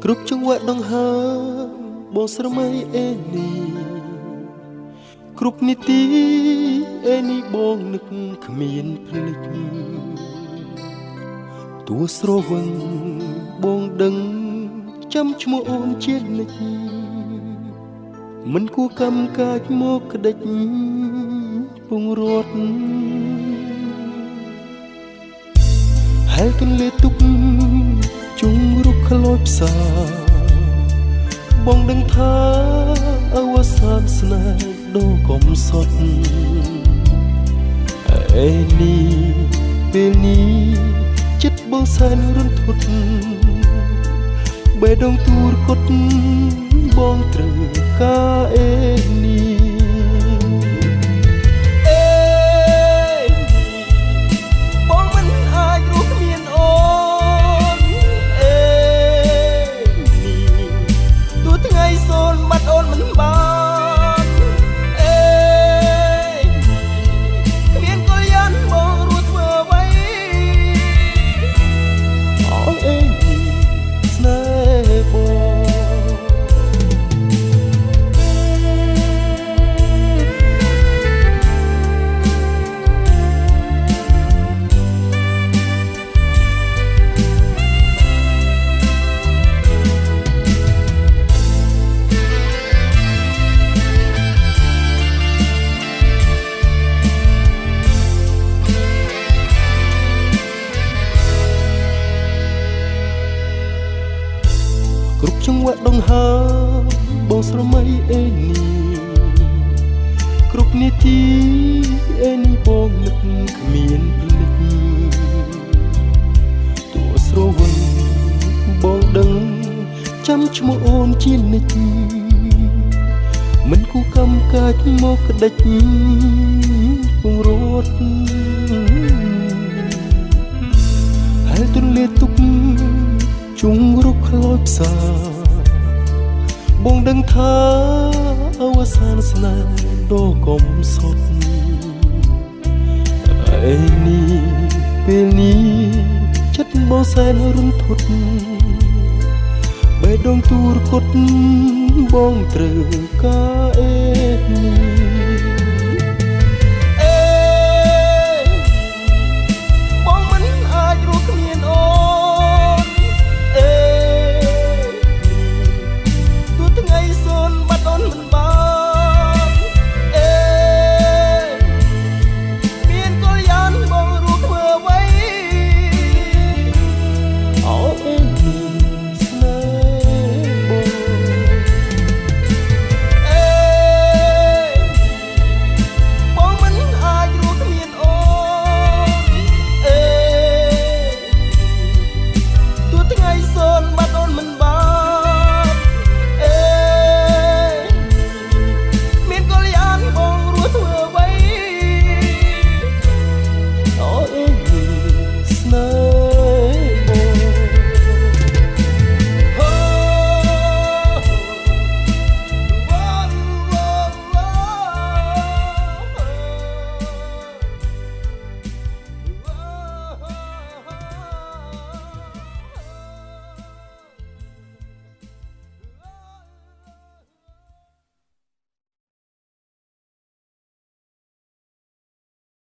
គ្រប់ចង្វាក់ដង្ហើមបងស្រមៃអេនីគ្រប់នីតិអេនីបងនឹកគ្មានភ្លេចទោះស្រវឹងបងដឹងចាំឈ្មោះអូនជានិច្ចមិនគួរកម្មកាចមកក្តិចពងរត់ហែលទន្លេទុកជុំរុកខ្លោចផ្សាបងដឹងថាអវសានស្នេហ៍ដូរកំសត់អេនេះពេលនេះចិត្តបងសែនរន្ធត់បេះដូងទូរគត់បងត្រូវការអេនេះបងមិនអាចរស់គ្មានអូនអេនេះទោះថ្ងៃសូនបាត់អូនមិនបានអេគ្មានកលយានបងរស់ធ្វើអ្វីអងអេស្នេហ៍បងគ្រប់ចង្វាក់ដង្ហើមបងស្រមៃអេនីគ្រប់នីតិអេនីបងនឹកគ្មានភ្លេចទោះស្រវឹងបងដឹងចាំឈ្មោះអូនជានិច្ចមិនគូកម្មកាចមកក្តិចពងរត់ហែលទន្លេទុកជុំរុកខ្លោចផ្សាបងដឹងថាអវសានស្នេហ៍ដូរកំសត់អេនេះពេលនេះចិត្តបងសែនរន្ធត់បេះដូងទូរគត់បងត្រូវការអេនេះ